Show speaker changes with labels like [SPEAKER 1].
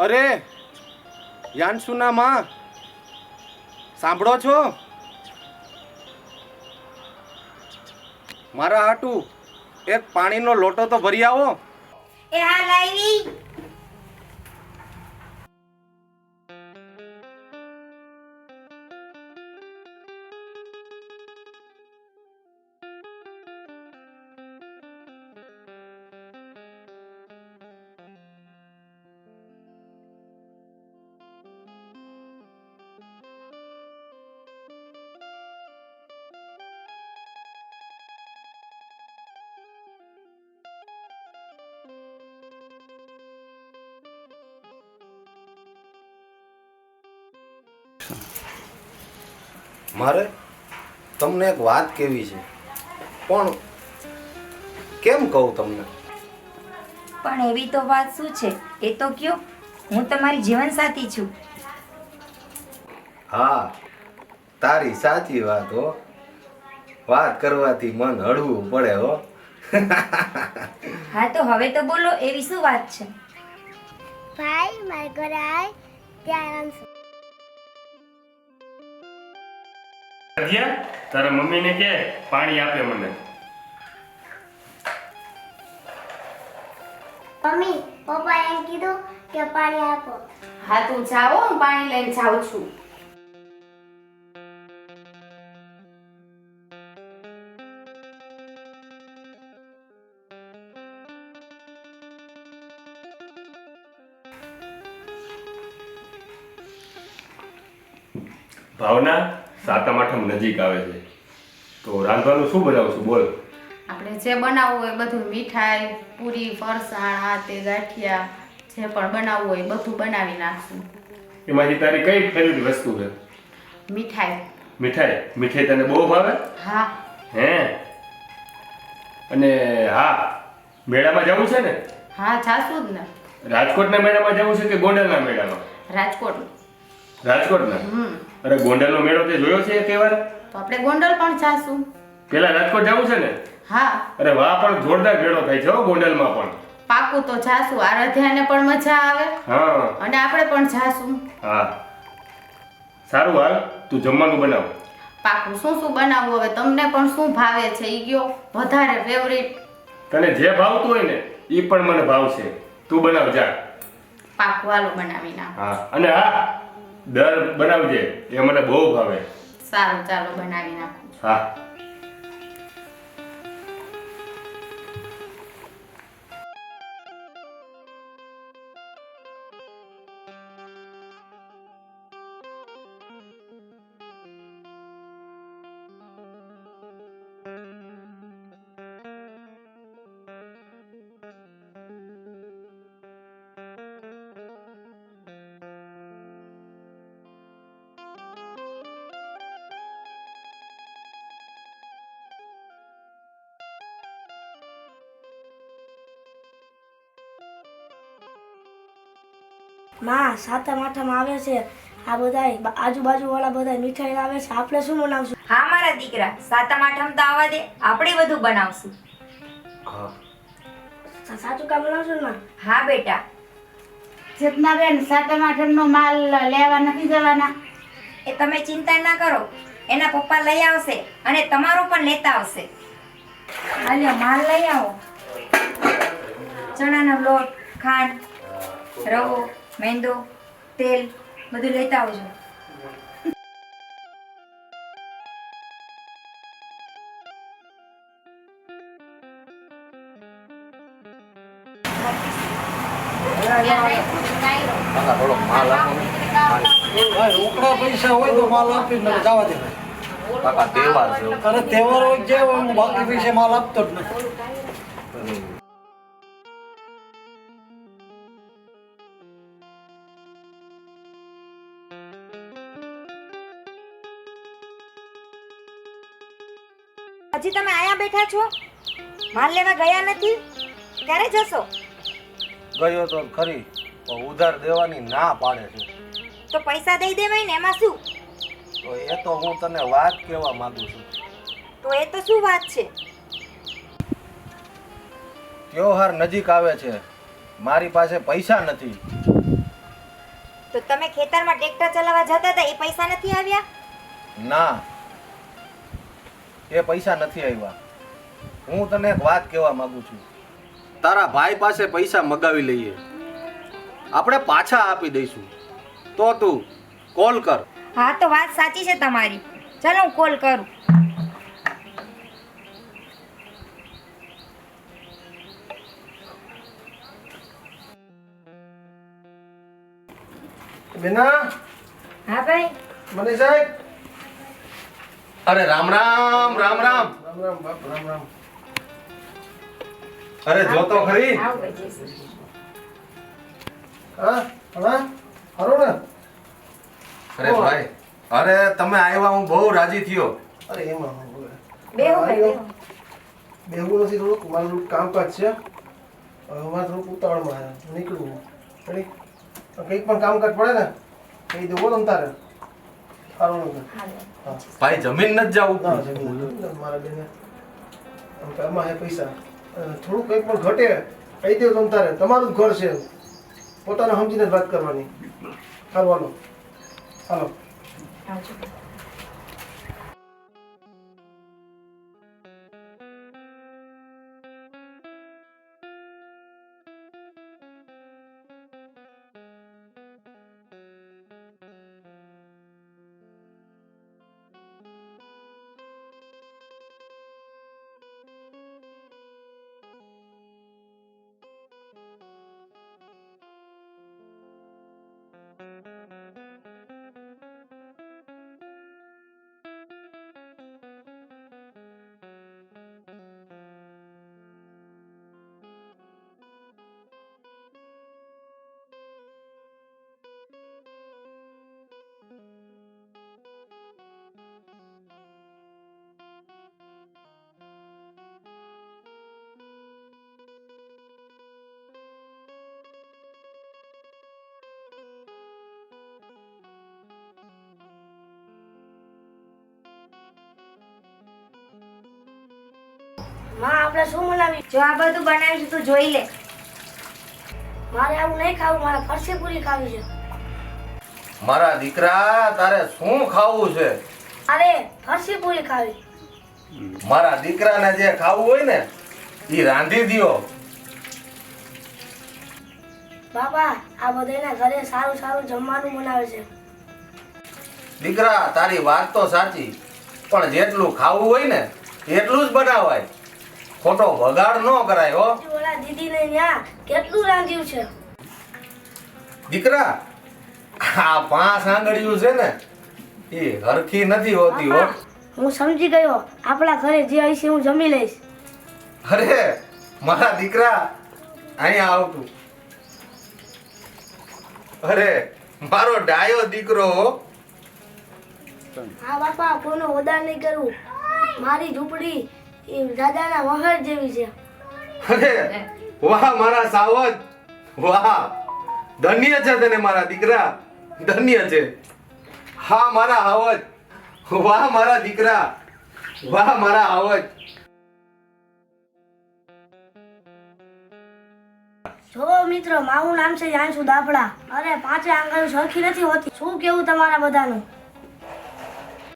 [SPEAKER 1] અરે યાનસુના માં સાંભળો છો? મારા હાટુ એક પાણીનો લોટો તો ભરી આવો.
[SPEAKER 2] એ હા લાવી.
[SPEAKER 1] મારે તમને એક વાત કહેવી છે, પણ કેમ કહું તમને?
[SPEAKER 2] પણ એવી તો વાત શું છે એ તો કયો. હું તમારી જીવનસાથી છું.
[SPEAKER 1] હા, તારી સાચી વાત હો. વાત કરવાથી મન હળવું પડે હો.
[SPEAKER 2] હા તો હવે તો બોલો, એવી શું વાત છે?
[SPEAKER 3] ભાઈ મારા ઘરે આય ત્યાં આરામથી.
[SPEAKER 4] અધિયા તારા મમ્મીને કે પાણી આપે મને.
[SPEAKER 3] મમ્મી પપ્પા એમ કીધું કે પાણી આપો.
[SPEAKER 5] હા તું જાઓ, હું પાણી લઈને જાઉં છું.
[SPEAKER 4] ભાવના, સાતમ આઠમ નજીક આવે છે, તો રાંધવાનું શું બનાવશું બોલ?
[SPEAKER 5] આપણે જે બનાવવું હોય બધું, મીઠાઈ, પૂરી, ફરસાણ, આ તે ગાંઠિયા, જે પણ બનાવવું હોય બધું બનાવી નાખશું.
[SPEAKER 4] એમાંથી તારી કઈ ફેવરિટ વસ્તુ છે?
[SPEAKER 5] મીઠાઈ.
[SPEAKER 4] મીઠાઈ? મીઠાઈ તને બહુ ભાવે?
[SPEAKER 5] હા.
[SPEAKER 4] હે? અને હા, મેળામાં જવું છે ને?
[SPEAKER 5] હા જાશું જ ને.
[SPEAKER 4] રાજકોટના મેળામાં જવું છે કે ગોંડલના મેળામાં?
[SPEAKER 5] રાજકોટ.
[SPEAKER 4] રાજકોટના? અરે ગોંડલનો મેળો તે જોયો છે એક વાર?
[SPEAKER 5] તો આપણે ગોંડલ પણ જાશું.
[SPEAKER 4] પેલા રાજકોટ જવું છે ને?
[SPEAKER 5] હા.
[SPEAKER 4] અરે વાહ, પણ જોરદાર મેળો થાય છે હો ગોંડલમાં પણ.
[SPEAKER 5] પાકું તો જાશું, આરાધ્યાને પણ મજા આવે
[SPEAKER 4] હા.
[SPEAKER 5] અને આપણે પણ જાશું.
[SPEAKER 4] હા સારું, હાલ તું જમવાનું બનાવ.
[SPEAKER 5] પાકું. શું શું બનાવવું હવે? તમને પણ શું ભાવે છે ઈ કયો, વધારે ફેવરિટ?
[SPEAKER 4] તને જે ભાવતું હોય ને એ પણ મને ભાવશે. તું બનાવ જા.
[SPEAKER 5] પાકું, હાલો બનાવી નાખો.
[SPEAKER 4] હા, અને હા દર બનાવજે, એ મને બહુ ભાવે.
[SPEAKER 5] સારું, ચાલો બનાવી નાખું.
[SPEAKER 4] હા.
[SPEAKER 6] માં સાતમ આઠમ આવે છે, આ બધાય આજુબાજુ વાળા બધા મીઠાઈ લાવે છે, આપણે શું બનાવશું?
[SPEAKER 2] હા મારા દીકરા, સાતમ આઠમ તો આવવા દે, આપણે બધું બનાવશું.
[SPEAKER 1] હા.
[SPEAKER 6] સાચું કામ બનાવશું ને માં?
[SPEAKER 2] હા બેટા.
[SPEAKER 5] ચેતનાબેન, સાતમ આઠમનો માલ લેવા નથી જવાના?
[SPEAKER 2] એ તમે ચિંતા ના કરો, એના પપ્પા લઈ આવશે અને તમારો પણ લેતા આવશે. હાલ્યો માલ લઈ આવો. ચણાનો લોટ, ખાંડ, રવો, મેંદો, તેલ બધું લેતા આવજો.
[SPEAKER 1] કાકા થોડો માલ આપો ને.
[SPEAKER 7] રોકડા પૈસા હોય તો માલ આપી ને જવા દે.
[SPEAKER 1] કાકા તહેવાર છે.
[SPEAKER 7] અરે તહેવાર હોય જે હોય, હું બાકી પૈસા માલ આપતો જ નથી.
[SPEAKER 2] હજી તમે આયા બેઠા છો? માલ લેવા ગયા નથી? ક્યારે જશો?
[SPEAKER 1] ગયો તો ખરી, પણ ઉધાર દેવાની ના પાડે છે.
[SPEAKER 2] તો પૈસા દઈ દેવાય ને, એમાં શું?
[SPEAKER 1] તો એ તો હું તને વાત કહેવા માંગુ છું.
[SPEAKER 2] તો એ તો શું વાત છે?
[SPEAKER 1] ત્યોહાર નજીક આવે છે, મારી પાસે પૈસા નથી.
[SPEAKER 2] તો તમે ખેતરમાં ટ્રેક્ટર ચલાવવા જતા હતા એ પૈસા નથી આવ્યા?
[SPEAKER 1] ના, એ પૈસા નથી આવ્યા. હું તને એક વાત કહેવા માંગુ છું. તારા ભાઈ પાસે પૈસા મગાવી લઈએ, આપણે પાછા આપી દઈશું. તો તું કોલ કર.
[SPEAKER 2] હા તો વાત સાચી છે તમારી. ચાલો હું કોલ કરું.
[SPEAKER 7] બેના
[SPEAKER 2] હા ભાઈ.
[SPEAKER 7] મને સાહેબ
[SPEAKER 1] અરે રામ રામ રામ રામ.
[SPEAKER 7] રામ રામ બાપ રામ રામ.
[SPEAKER 1] અરે જો તો ખરી.
[SPEAKER 2] આવો ભાઈ, જય શ્રી કૃષ્ણ.
[SPEAKER 7] હા હા હારો ને.
[SPEAKER 1] અરે ભાઈ, અરે તમે આવ્યા હું બહુ રાજી થયો.
[SPEAKER 7] અરે એમાં હું બોલે.
[SPEAKER 2] બેહો ભાઈ, બેહો.
[SPEAKER 7] બેહવું નથી, થોડુંક મારું થોડુંક કામકાજ છે. હવે મારે થોડુંક ઉતાવળમાં નીકળવું. રેડી? કંઈક પણ કામકાજ પડે ને કહી દેવો તમ તારે. સારું નથી. હા
[SPEAKER 1] ભાઈ જમીન નથી જવું.
[SPEAKER 7] ના જમીન મારા બેને આમ ઘરમાં હે પૈસા થોડું કંઈક પણ ઘટે કહી દેવું તમ તારે. તમારું જ ઘર છે, પોતાને સમજીને જ વાત કરવાની. હાલો હાલો હાલો.
[SPEAKER 2] આવજો.
[SPEAKER 6] માં આપણે શું બનાવી?
[SPEAKER 2] જો આ બધું બનાવ્યું છે તું જોઈ લે.
[SPEAKER 6] મારે આવું નહીં ખાવું, મારે ફરસી પૂરી ખાવી છે.
[SPEAKER 1] મારા દીકરા, તારે શું ખાવું છે?
[SPEAKER 6] અરે ફરસી પૂરી ખાવી.
[SPEAKER 1] મારા દીકરાને જે ખાવું હોય ને એ રાંધી દ્યો.
[SPEAKER 6] બાપા આ બધાના ઘરે સારું સારું જમવાનું બનાવે છે.
[SPEAKER 1] દીકરા, તારી વાત તો સાચી, પણ જેટલું ખાવું હોય ને એટલું જ બનાવાય. ખોટો બગાડ ન કરાય હો.
[SPEAKER 6] ઓલા દીદીને ત્યાં કેટલું રાંધ્યું છે.
[SPEAKER 1] દીકરા, આ 5 આંગળીઓ છે ને એ હરખી નથી હોતી હો.
[SPEAKER 6] બાપા, હું સમજી ગયો, આપણા ઘરે જે હશે હું જમી લઈશ.
[SPEAKER 1] અરે મારા દીકરા, અહીંયા આવતું. અરે મારો ડાયો દીકરો હો.
[SPEAKER 6] હા બાપા, કોઈનો વધાર નહીં કરું. મારી ઝૂંપડી એ દાદાના મહલ જેવી છે.
[SPEAKER 1] અરે વાહ મારા સાવજ, વાહ, ધન્ય છે તને મારા દીકરા, ધન્ય છે. હા મારા હાવજ, વાહ મારા દીકરા, વાહ મારા હાવજ.
[SPEAKER 6] જો મિત્રો, મારું નામ છે યાંશુ દાફડા. અરે 5 આંગળીઓ સરખી નથી હોતી. શું કેવું તમારા બધાનું?